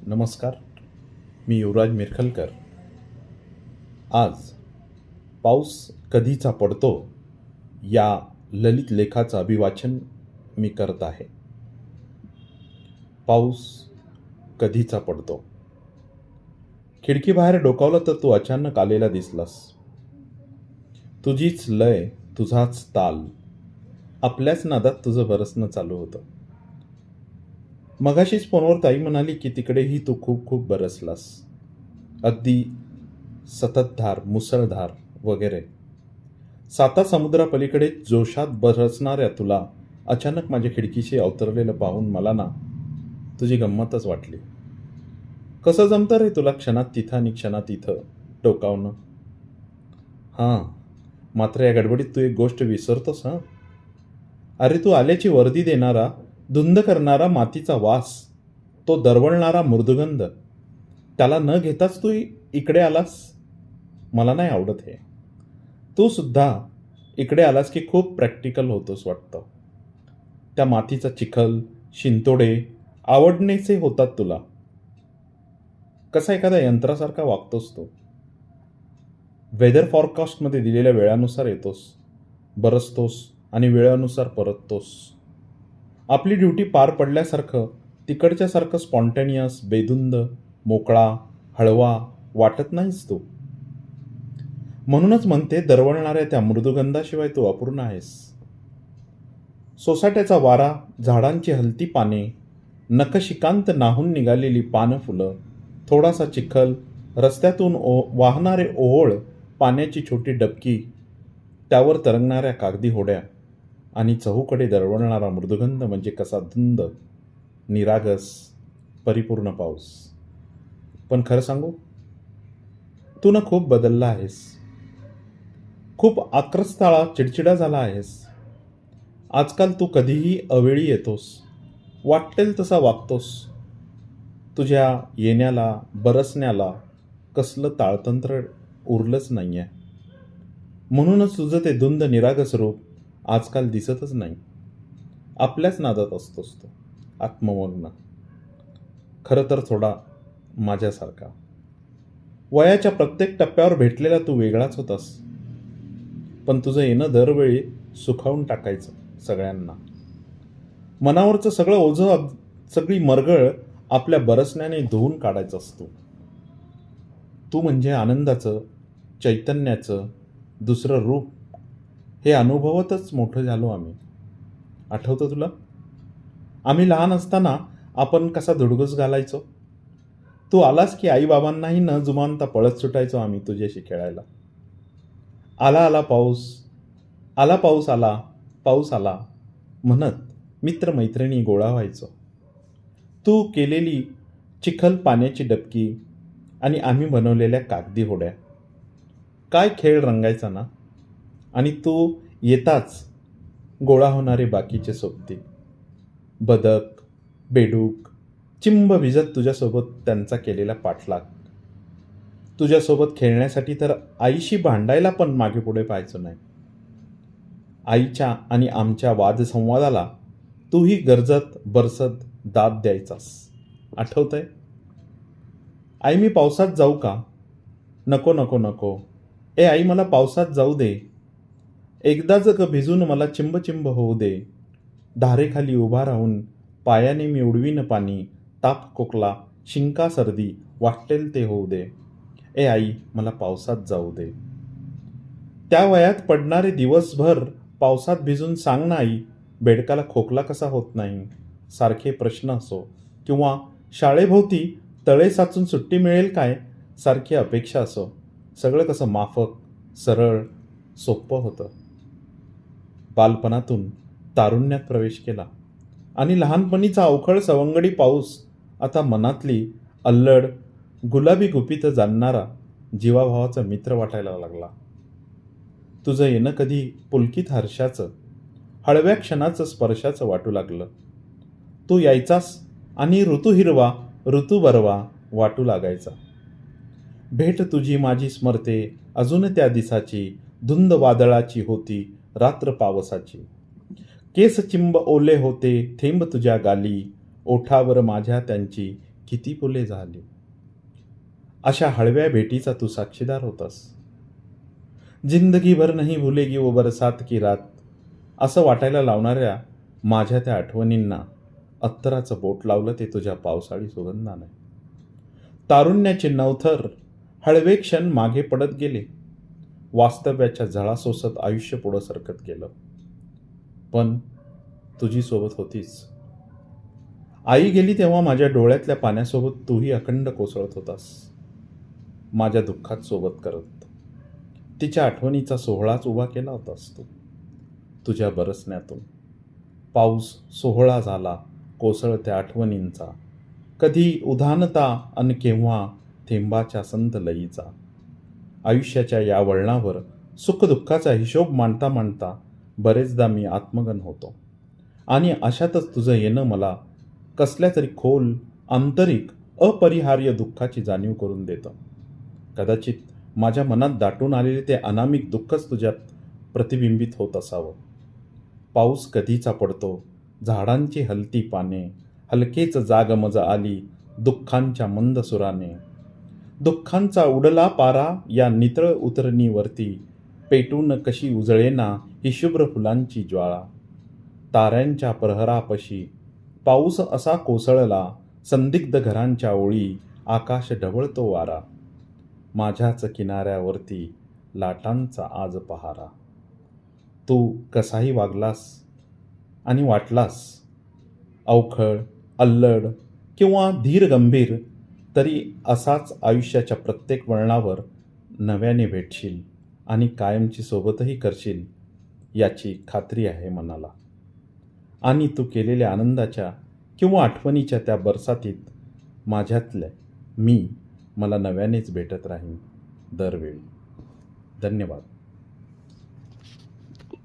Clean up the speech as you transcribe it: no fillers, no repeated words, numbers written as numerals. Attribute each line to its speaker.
Speaker 1: नमस्कार. मी युवराज मिरखलकर. आज पाऊस कधीचा पडतो या ललित लेखाचं अभिवाचन मी करत आहे. पाऊस कधीचा पडतो. खिडकीबाहेर डोकावलं तर तू अचानक आलेला दिसलास. तुझीच लय, तुझाच ताल, आपल्याच नादात तुझं बरसणं चालू होतं. मगाशीच फोनवर ताई म्हणाली की तिकडेही तू खूप खूप बरसलास. अगदी सततधार, मुसळधार वगैरे. साता समुद्रापलीकडे जोशात बरसणाऱ्या तुला अचानक माझ्या खिडकीशी अवतरलेलं पाहून मला ना तुझी गंमतच वाटली. कसं जमतं रे तुला क्षणात तिथं आणि क्षणात इथं डोकावणं? हां, मात्र या गडबडीत तू एक गोष्ट विसरतोस. हां, अरे तू आल्याची वर्दी देणारा, धुंद करणारा मातीचा वास, तो दरवळणारा मृदुगंध, त्याला न घेताच तू इकडे आलास. मला नाही आवडत हे. तू सुद्धा इकडे आलास की खूप प्रॅक्टिकल होतोस वाटतं. त्या मातीचा चिखल, शिंतोडे आवडणेचे होतात तुला. कसा एखाद्या यंत्रासारखा वागतोस तू. वेदर फॉरकास्टमध्ये दिलेल्या वेळानुसार येतोस, बरसतोस आणि वेळानुसार परततोस. आपली ड्युटी पार पडल्यासारखं तिकडच्यासारखं स्पॉन्टेनियस, बेधुंद, मोकळा, हळवा वाटत नाहीस तू. म्हणूनच म्हणते, दरवळणाऱ्या त्या मृदुगंधाशिवाय तू अपूर्ण आहेस. सोसाट्याचा वारा, झाडांची हलती पाने, नखशिकांत नाहून निघालेली पानं फुलं, थोडासा चिखल, रस्त्यातून वाहणारे ओहोळ, पाण्याची छोटी डबकी, त्यावर तरंगणाऱ्या कागदी होड्या आणि चहूकडे दरवळणारा मृदुगंध म्हणजे कसा धुंद, निरागस, परिपूर्ण पाऊस. पण खरं सांगू, तू ना खूप बदलला आहेस. खूप आक्रस्ताळा, चिडचिडा झाला आहेस. आजकाल तू कधीही अवेळी येतोस, वाटेल तसा वागतोस. तुझ्या येण्याला, बरसण्याला कसलं ताळतंत्र उरलंच नाहीये. म्हणूनच तुझं ते धुंद निरागस रूप आजकाल दिसतच नाही. आपल्याच नादात असतोस तो, आत्ममग्न. खरं तर थोडा माझ्यासारखा. वयाच्या प्रत्येक टप्प्यावर भेटलेला तू वेगळाच होतास. पण तुझं येणं दरवेळी सुखावून टाकायचं सगळ्यांना. मनावरचं सगळं ओझं, सगळी मरगळ आपल्या बरसण्याने धुवून काढायचं असतो. तू म्हणजे आनंदाचं, चैतन्याचं दुसरं रूप. हे अनुभवतच मोठं झालो आम्ही. आठवतं तुला? आम्ही लहान असताना आपण कसा धुडगूस घालायचो. तू आलास की आईबाबांनाही न जुमानता पळत सुटायचो आम्ही तुझ्याशी खेळायला. आला आला पाऊस, आला पाऊस, आला पाऊस आला म्हणत मित्रमैत्रिणी गोळा व्हायचो. तू केलेली चिखल पाण्याची डबकी आणि आम्ही बनवलेल्या कागदी होड्या. काय खेळ रंगायचा ना. आणि तू येताच गोळा होणारे बाकीचे सोबती, बदक, बेडूक, चिंब भिजत तुझ्यासोबत त्यांचा केलेला पाठलाग. तुझ्यासोबत खेळण्यासाठी तर आईशी भांडायला पण मागे पुढे पाहायचो नाही. आईच्या आणि आमच्या वादसंवादाला तूही गरजत बरसत दाद द्यायचास. आठवतंय? आई, मी पावसात जाऊ का? नको नको नको. ए आई, मला पावसात जाऊ दे. एकदाच भिजून मला चिंब चिंब होऊ दे. धारेखाली उभा राहून पायाने मी उडवीन पाणी. ताप, खोकला, शिंका, सर्दी वाटेल ते होऊ दे. ए आई, मला पावसात जाऊ दे. त्या वयात पडणारे दिवसभर पावसात भिजून सांग ना आई, बेडकाला खोकला कसा होत नाही. सारखे प्रश्न असो किंवा शाळेभोवती तळे साचून सुट्टी मिळेल काय सारखी अपेक्षा असो, सगळं कसं माफक, सरळ, सोपं होतं. बालपणातून तारुण्यात प्रवेश केला आणि लहानपणीचा अवखळ सवंगडी पाऊस आता मनातली अल्लड, गुलाबी गुपितं जाणणारा जीवाभावाचा मित्र वाटायला लागला. तुझं येणं कधी पुलकित हर्षाचं, हळव्या क्षणाचं, स्पर्शाचं वाटू लागलं. तू यायचास आणि ऋतू हिरवा, ऋतू बरवा वाटू लागायचा. भेट तुझी माझी स्मरते अजून त्या दिसाची, धुंद वादळाची होती रात्र पावसाची. केस चिंब ओले होते थेंब तुझ्या गाली, ओठावर माझ्या त्यांची किती फुले झाली. अशा हळव्या भेटीचा तू साक्षीदार होतास. जिंदगी भर नाही भुलेगी वो बरसात की रात असं वाटायला लावणाऱ्या माझ्या त्या आठवणींना अत्तराचं बोट लावलं ते तुझ्या पावसाळी सुगंधाने. तारुण्याचे नवथर हळवे क्षण मागे पडत गेले. वास्तव्याच्या झळा सोसत आयुष्य पुढं सरकत गेलं. पण तुझी सोबत होतीच. आई गेली तेव्हा माझ्या डोळ्यातल्या पाण्यासोबत तूही अखंड कोसळत होतास. माझ्या दुःखात सोबत करत तिच्या आठवणीचा सोहळाच उभा केला होतास तू. तुझ्या बरसण्यातून पाऊस सोहळा झाला कोसळत्या आठवणींचा. कधी उधानता अन केव्हा थेंबाच्या संत लयीचा. आयुष्याच्या या वळणावर सुखदुःखाचा हिशोब मांडता मांडता बरेचदा मी आत्मगन होतो. आणि अशातच तुझं येणं मला कसल्या तरी खोल आंतरिक अपरिहार्य दुःखाची जाणीव करून देतं. कदाचित माझ्या मनात दाटून आलेले ते अनामिक दुःखच तुझ्यात प्रतिबिंबित होत असावं. पाऊस कधीचा पडतो, झाडांची हलती पाने, हलकेच जागमज आली दुःखांच्या मंद सुराने. दुःखांचा उडला पारा या नितळ उतरणीवरती, पेटून कशी उजळेना ही शुभ्र फुलांची ज्वाळा. ताऱ्यांच्या प्रहरापशी पाऊस असा कोसळला, संदिग्ध घरांच्या ओळी, आकाश ढवळतो वारा. माझ्याच किनाऱ्यावरती लाटांचा आज पहारा. तू कसाही वागलास आणि वाटलास, अवखळ, अल्लड किंवा धीर गंभीर, तरी असाच आयुष्याच्या प्रत्येक वळणावर नव्याने भेटशील आणि कायमची सोबतही करशील याची खात्री आहे मनाला. आणि तू केलेल्या आनंदाच्या किंवा आठवणीच्या त्या बरसातीत माझ्यातल्या मला नव्यानेच भेटत राहीन दरवेळी. धन्यवाद.